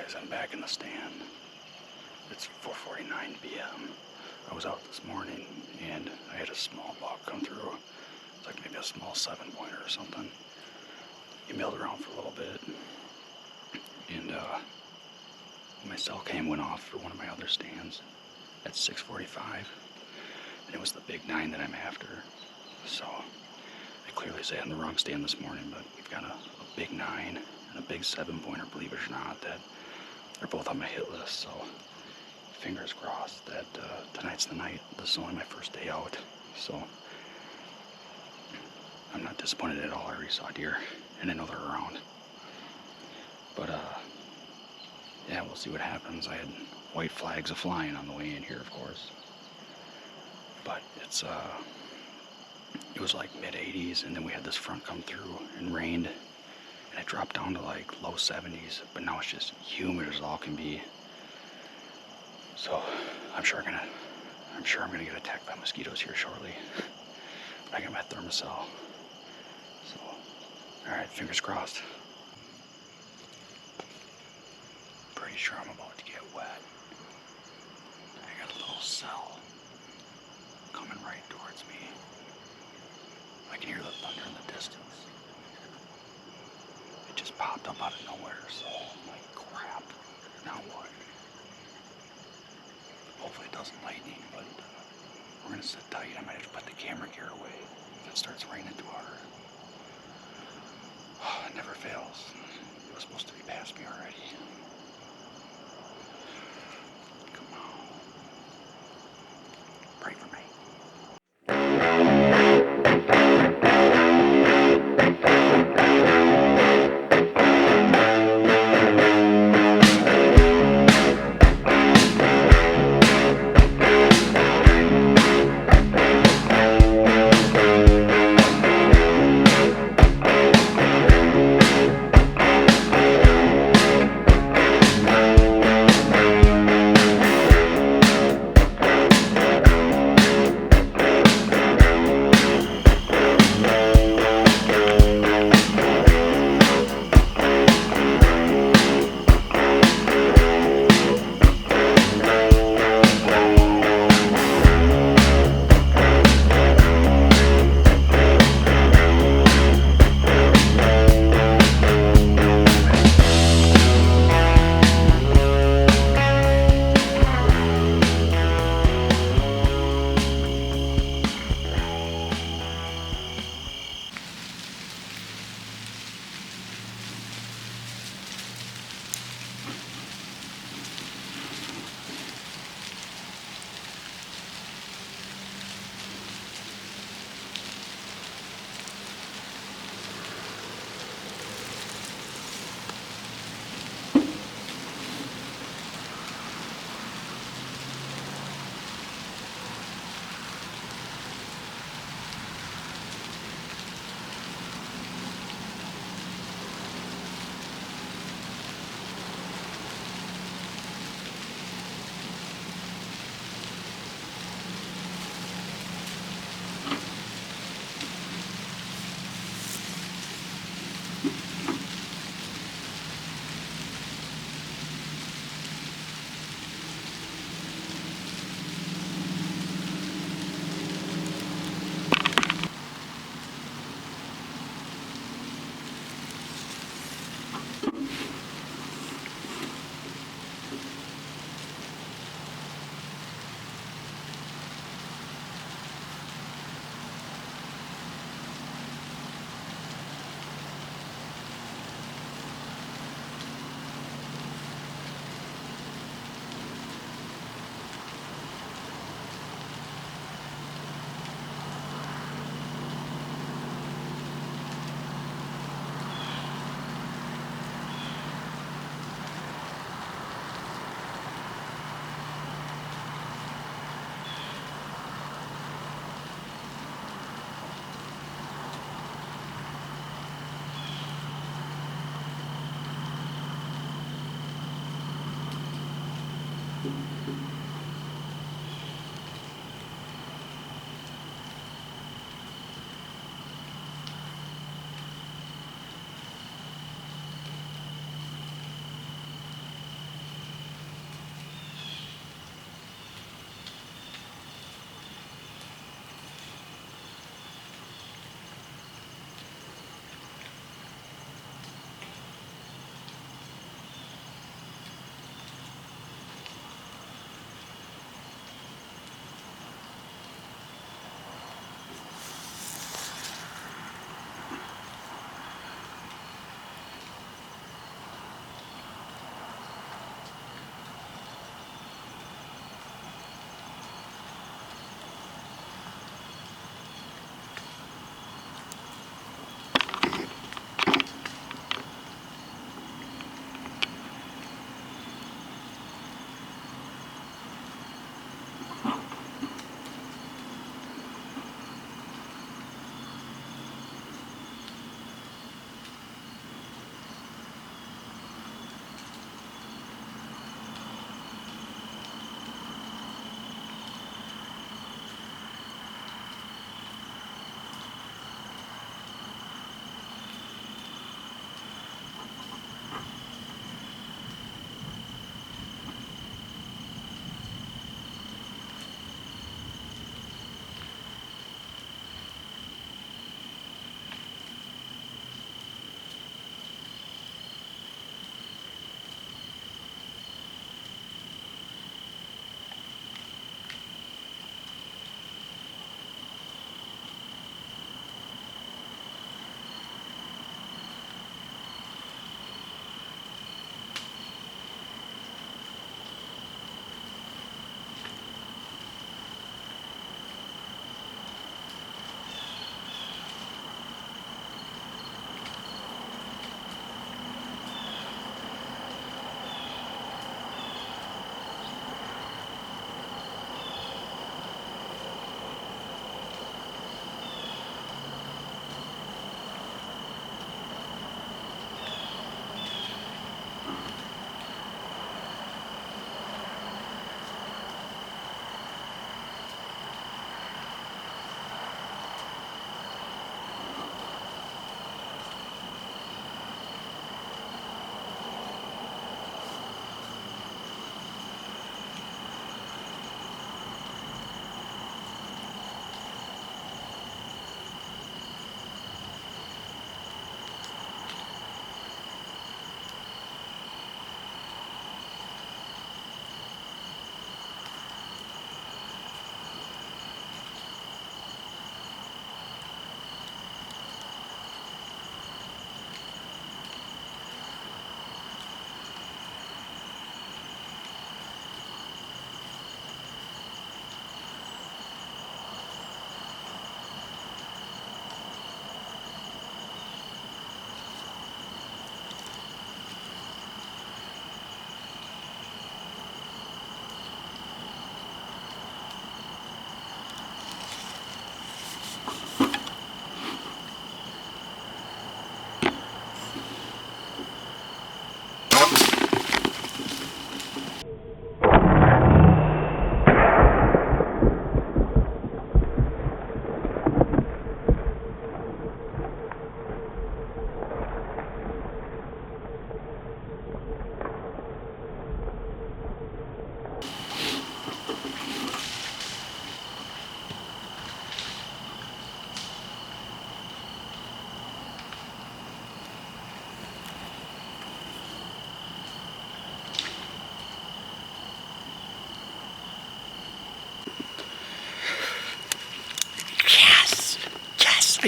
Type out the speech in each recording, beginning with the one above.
guys, I'm back in the stand. It's 4:49 p.m. I was out this morning and I had a small buck come through. It's like maybe a small 7-pointer or something. He milled around for a little bit, and my cell cam went off for one of my other stands at 6:45, and it was the big 9 that I'm after. So I clearly sat in the wrong stand this morning, but we've got a big 9 and a big 7-pointer, believe it or not, that they're both on my hit list. So fingers crossed that tonight's the night. This is only my first day out, so I'm not disappointed at all. I already saw deer, and I know they're around. But yeah, we'll see what happens. I had white flags a-flying on the way in here, of course. But it was like mid-80s, and then we had this front come through and rained, and it dropped down to like low 70s. But now it's just humid as all can be. So I'm sure I'm gonna get attacked by mosquitoes here shortly. But I got my thermocell. So, all right, fingers crossed. Pretty sure I'm about to get wet. I got a little cell coming right towards me. I can hear the thunder in the distance. It just popped up out of nowhere, so I'm like, crap. Now what? Hopefully it doesn't lightning, but we're gonna sit tight. I might have to put the camera gear away if it starts raining too hard. Oh, it never fails. It was supposed to be past me already. Come on. Pray for me.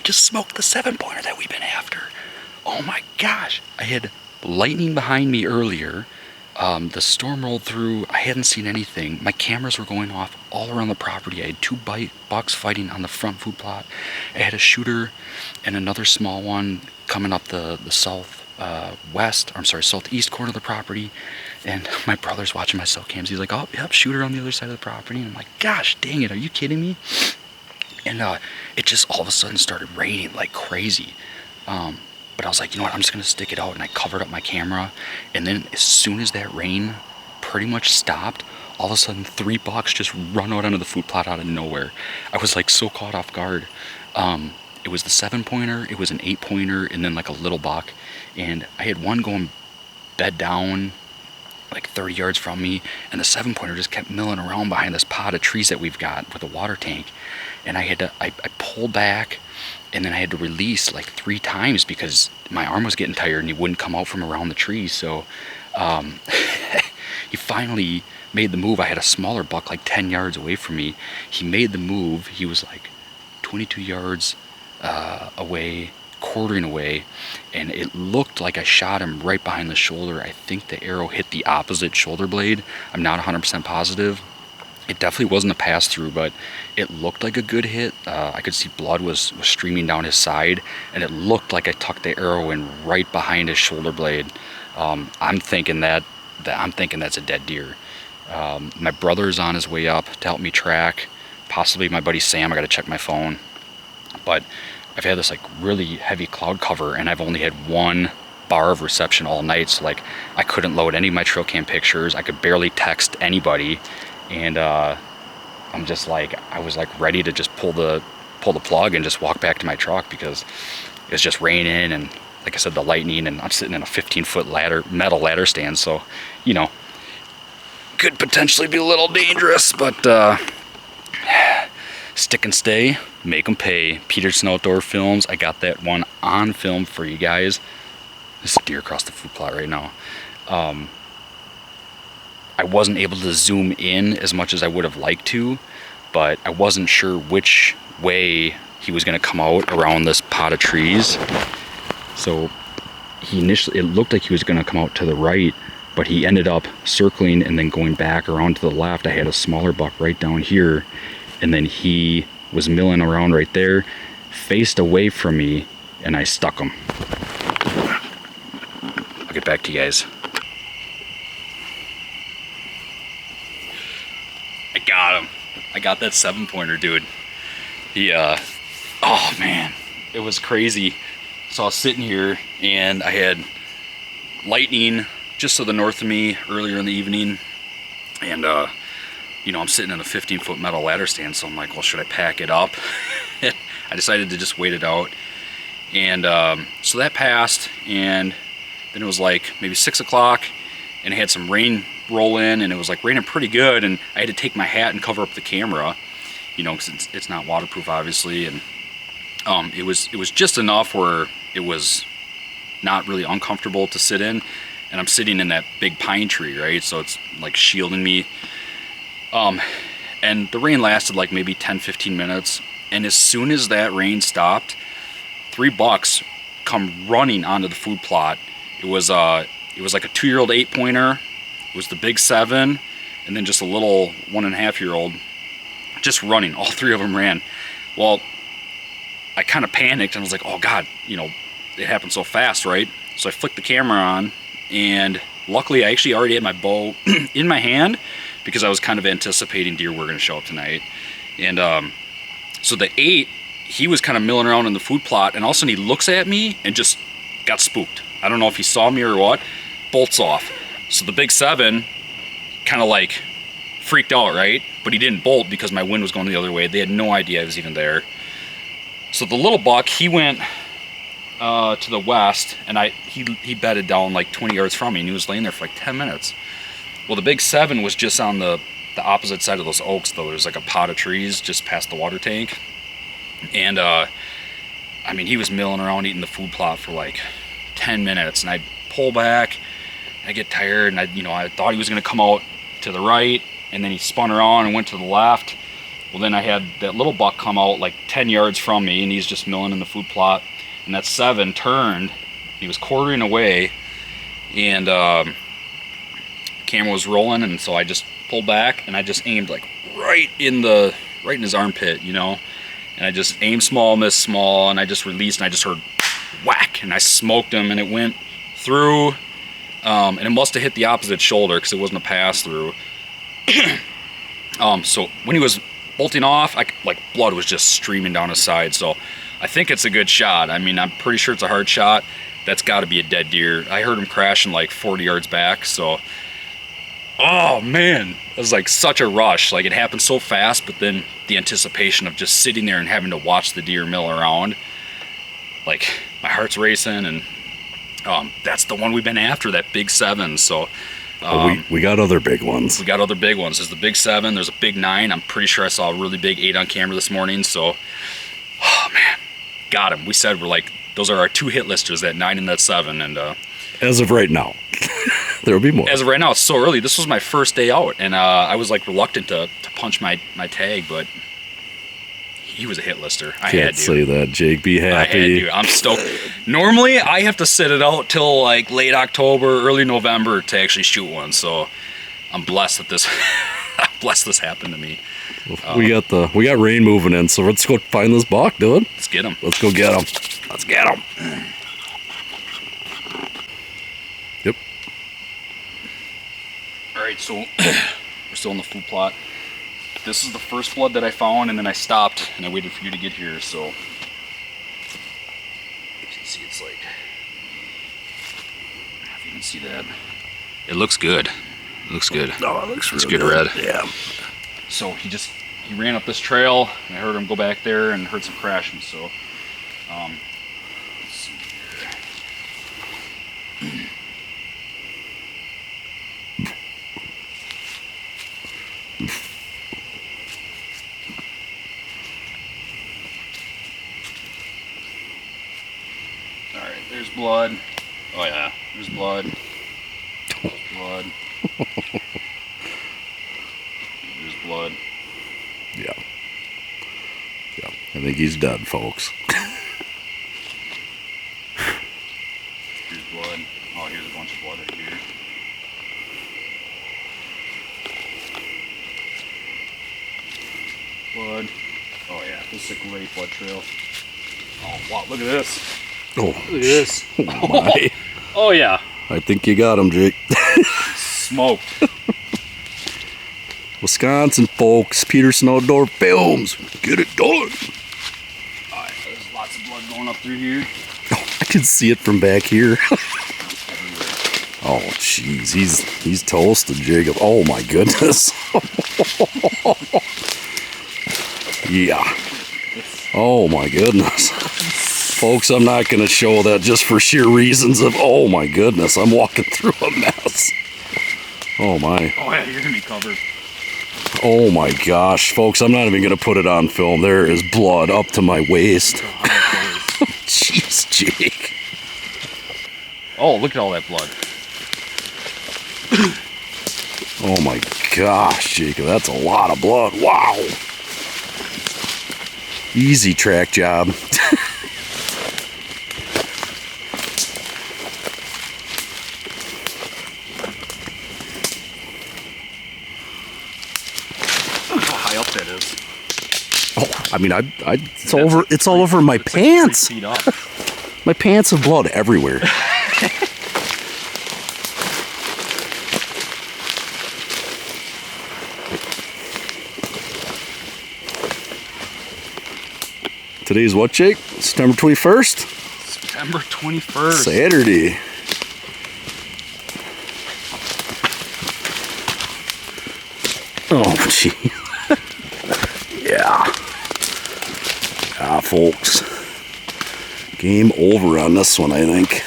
just smoked the 7-pointer that we've been after. Oh my gosh. I had lightning behind me earlier. The storm rolled through. I hadn't seen anything. My cameras were going off all around the property. I had 2 bucks fighting on the front food plot. I had a shooter and another small one coming up the southeast corner of the property. And my brother's watching my cell cams. He's like, oh, yep, shooter on the other side of the property. And I'm like, gosh, dang it, are you kidding me? And it just all of a sudden started raining like crazy. But I was like, you know what, I'm just going to stick it out. And I covered up my camera. And then as soon as that rain pretty much stopped, all of a sudden 3 bucks just run out onto the food plot out of nowhere. I was like so caught off guard. It was the 7-pointer, it was an 8-pointer, and then like a little buck. And I had one going bed down like 30 yards from me, and the 7-pointer just kept milling around behind this pod of trees that we've got with a water tank. And I pulled back, and then I had to release like 3 times because my arm was getting tired and he wouldn't come out from around the trees. So he finally made the move. I had a smaller buck like 10 yards away from me. He made the move. He was like 22 yards away, quartering away, and it looked like I shot him right behind the shoulder. I think the arrow hit the opposite shoulder blade. I'm not 100% positive. It definitely wasn't a pass through, but it looked like a good hit. I could see blood was streaming down his side, and it looked like I tucked the arrow in right behind his shoulder blade. I'm thinking that's a dead deer. My brother's on his way up to help me track, possibly my buddy Sam. I got to check my phone, but I've had this like really heavy cloud cover, and I've only had 1 bar of reception all night. So like I couldn't load any of my trail cam pictures. I could barely text anybody. And I'm just like, I was like ready to just pull the plug and just walk back to my truck because it was just raining, and like I said, the lightning, and I'm sitting in a 15-foot metal ladder stand. So, you know, could potentially be a little dangerous, but stick and stay, make them pay. Peterson Outdoor Films, I got that one on film for you guys. There's a deer across the food plot right now. I wasn't able to zoom in as much as I would have liked to, but I wasn't sure which way he was going to come out around this pot of trees. So it looked like he was going to come out to the right, but he ended up circling and then going back around to the left. I had a smaller buck right down here, and then he was milling around right there, faced away from me, and I stuck him. I'll get back to you guys. I got him. I got that 7-pointer, dude. He, oh man, it was crazy. So I was sitting here, and I had lightning just to the north of me earlier in the evening, and you know, I'm sitting in a 15-foot metal ladder stand, so I'm like, well, should I pack it up? I decided to just wait it out, and so that passed, and then it was like maybe 6 o'clock, and I had some rain roll in, and it was like raining pretty good, and I had to take my hat and cover up the camera, you know, because it's not waterproof, obviously, and it was just enough where it was not really uncomfortable to sit in, and I'm sitting in that big pine tree, right? So it's like shielding me. And the rain lasted like maybe 10-15 minutes, and as soon as that rain stopped, 3 bucks come running onto the food plot. It was like a 2-year-old 8-pointer. It was the big 7, and then just a little 1.5-year-old just running. All 3 of them ran. Well, I kind of panicked, and I was like, oh God, you know, it happened so fast, right? So I flicked the camera on, and luckily I actually already had my bow in my hand because I was kind of anticipating deer were going to show up tonight. And so the 8, he was kind of milling around in the food plot, and all of a sudden he looks at me and just got spooked. I don't know if he saw me or what, bolts off. So the big 7 kind of like freaked out, right? But he didn't bolt because my wind was going the other way. They had no idea I was even there. So the little buck, he went to the west, and he bedded down like 20 yards from me, and he was laying there for like 10 minutes. Well, the big 7 was just on the opposite side of those oaks, though. There's like a pot of trees just past the water tank. And I mean, he was milling around eating the food plot for like 10 minutes, and I pull back, I get tired, and I thought he was going to come out to the right, and then he spun around and went to the left, Well, then I had that little buck come out like 10 yards from me, and he's just milling in the food plot. And that 7 turned. He was quartering away, and camera was rolling, and so I just pulled back and I just aimed like right in his armpit, you know. And I just aimed small, missed small, and I just released, and I just heard whack, and I smoked him, and it went through, and it must have hit the opposite shoulder because it wasn't a pass through. So when he was bolting off, like blood was just streaming down his side. So I think it's a good shot. I mean, I'm pretty sure it's a hard shot. That's got to be a dead deer. I heard him crashing like 40 yards back. So, oh man, it was like such a rush. Like it happened so fast, but then the anticipation of just sitting there and having to watch the deer mill around, like my heart's racing. And that's the one we've been after, that big 7. So we got other big ones. We got other big ones. There's the big 7. There's a big 9. I'm pretty sure I saw a really big 8 on camera this morning. So, oh man, got him. We said we're like, those are our 2 hit listers, that 9 and that 7. And as of right now, there will be more. As of right now, it's so early. This was my first day out, and I was like reluctant to punch my tag, but he was a hit lister. I Can't had to say that, Jake. Be happy. I had to. I'm stoked. Normally, I have to sit it out till like late October, early November to actually shoot one. So I'm blessed that this happened to me. We got rain moving in, so let's go find this buck, dude. Let's get him. Let's go get him. Let's get him. Yep. All right, so we're still in the food plot. This is the first blood that I found, and then I stopped and I waited for you to get here. So you can see it's like, I don't know if you can see that. It looks good. It looks good. Oh, it looks good red. Yeah. So he ran up this trail, and I heard him go back there and heard some crashing. So let's see here. All right, there's blood. Oh yeah, there's blood. There's blood. There's blood. Yeah. Yeah. I think he's dead, folks. Here's blood. Oh, here's a bunch of blood right here. Blood. Oh yeah, this is a great blood trail. Oh wow, look at this. Oh, Look at this. oh my. Oh yeah. I think you got him, Jake. Smoked. Wisconsin, folks. Peterson Outdoor Films. Get it done. Alright, there's lots of blood going up through here. Oh, I can see it from back here. Oh, jeez. He's toasted, Jacob. Oh, my goodness. Yeah. Oh, my goodness. Folks, I'm not going to show that just for sheer reasons of, oh, my goodness. I'm walking through a mess. Oh, my. Oh yeah, you're going to be covered. Oh my gosh, folks, I'm not even going to put it on film. There is blood up to my waist. Jeez, Jake. Oh, look at all that blood. Oh my gosh, Jacob, that's a lot of blood. Wow. Easy track job. High up that is. Oh, I mean, it's all over my pants. Like 3 feet up. My pants have blood everywhere. Today's what, Jake? September 21st? September 21st. Saturday. Oh, gee. Yeah. Ah, folks. Game over on this one, I think.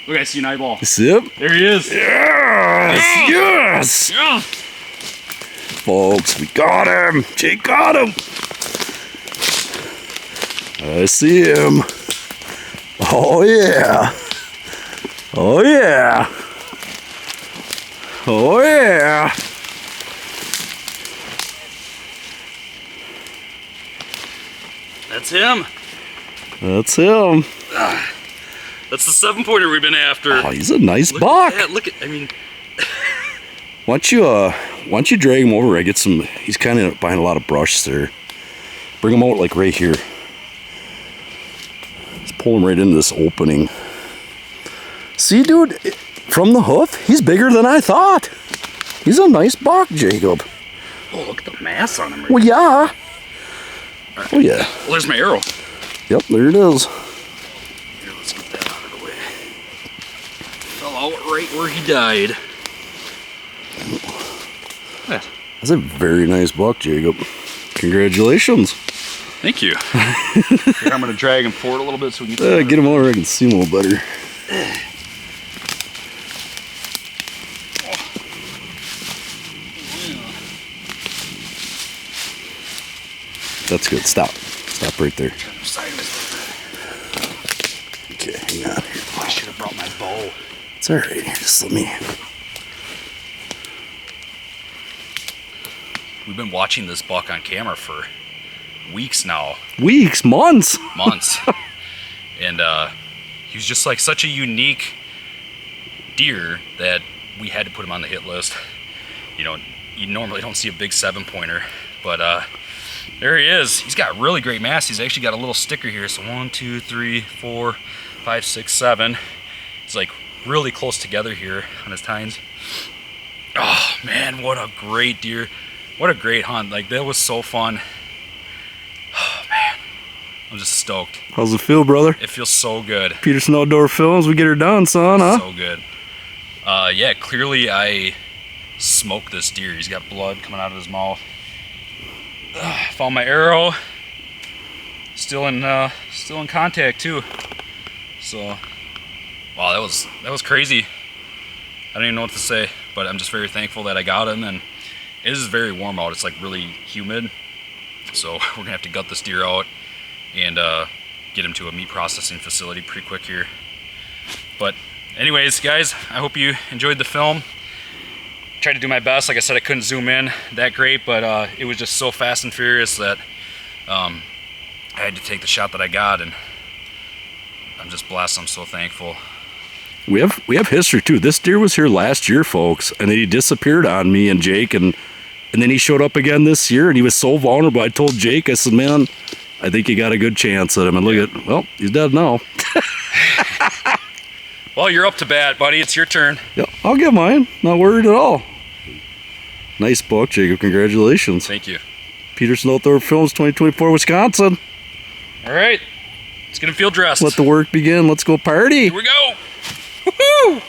Look, I see an eyeball. Zip. There he is. Yes! Yes! Yeah. Folks, we got him. Jake got him. I see him. Oh yeah. Oh yeah. Oh yeah. That's him. That's him. That's the 7-pointer we've been after. Oh, he's a nice Look buck. at that. Look at, I mean, Why don't you drag him over? I get some. He's kind of behind a lot of brush there. Bring him out like right here. Just pull him right into this opening. See, dude, from the hoof, he's bigger than I thought. He's a nice buck, Jacob. oh, look at the mass on him. Right Well, yeah. Oh yeah. Well, there's my arrow. Yep, there it is. Here, let's get that out of the way. Fell out right where he died. What? That's a very nice buck, Jacob. Congratulations. Thank you. Here, I'm going to drag him forward a little bit so we can Get him over. I can see him a little better. That's good. Stop. Stop right there. turn him sideways a little bit. Okay, hang on here. I should have brought my bow. It's all right. Here, just let me. We've been watching this buck on camera for weeks now, Weeks, months. months. And he was just like such a unique deer that we had to put him on the hit list. You know, you normally don't see a big 7-pointer, but there he is. He's got really great mass. He's actually got a little sticker here. So 1, 2, 3, 4, 5, 6, 7. It's like really close together here on his tines. Oh man, what a great deer. What a great hunt. Like, that was so fun. Oh man, I'm just stoked. How's it feel, brother? It feels so good. Peterson Outdoor Films, we get her done, son, huh? So good. Yeah, clearly I smoked this deer. He's got blood coming out of his mouth. Found my arrow. Still in contact too. So, wow, that was crazy. I don't even know what to say, but I'm just very thankful that I got him. And it is very warm out. It's like really humid. So we're gonna have to gut this deer out and get him to a meat processing facility pretty quick here. But anyways, guys, I hope you enjoyed the film. Tried to do my best. Like I said, I couldn't zoom in that great, but it was just so fast and furious that I had to take the shot that I got, and I'm just blessed. I'm so thankful. We have history too. This deer was here last year, folks, and then he disappeared on me and Jake, and then he showed up again this year, and he was so vulnerable. I told Jake, I said, man, I think you got a good chance at him. And look at, well, he's dead now. Well, you're up to bat, buddy. It's your turn. Yep, I'll get mine. Not worried at all. Nice buck, Jacob. Congratulations. Thank you. Peterson Outdoor Films 2024, Wisconsin. All right, let's get him field dressed. Let the work begin. Let's go party. Here we go. Woohoo!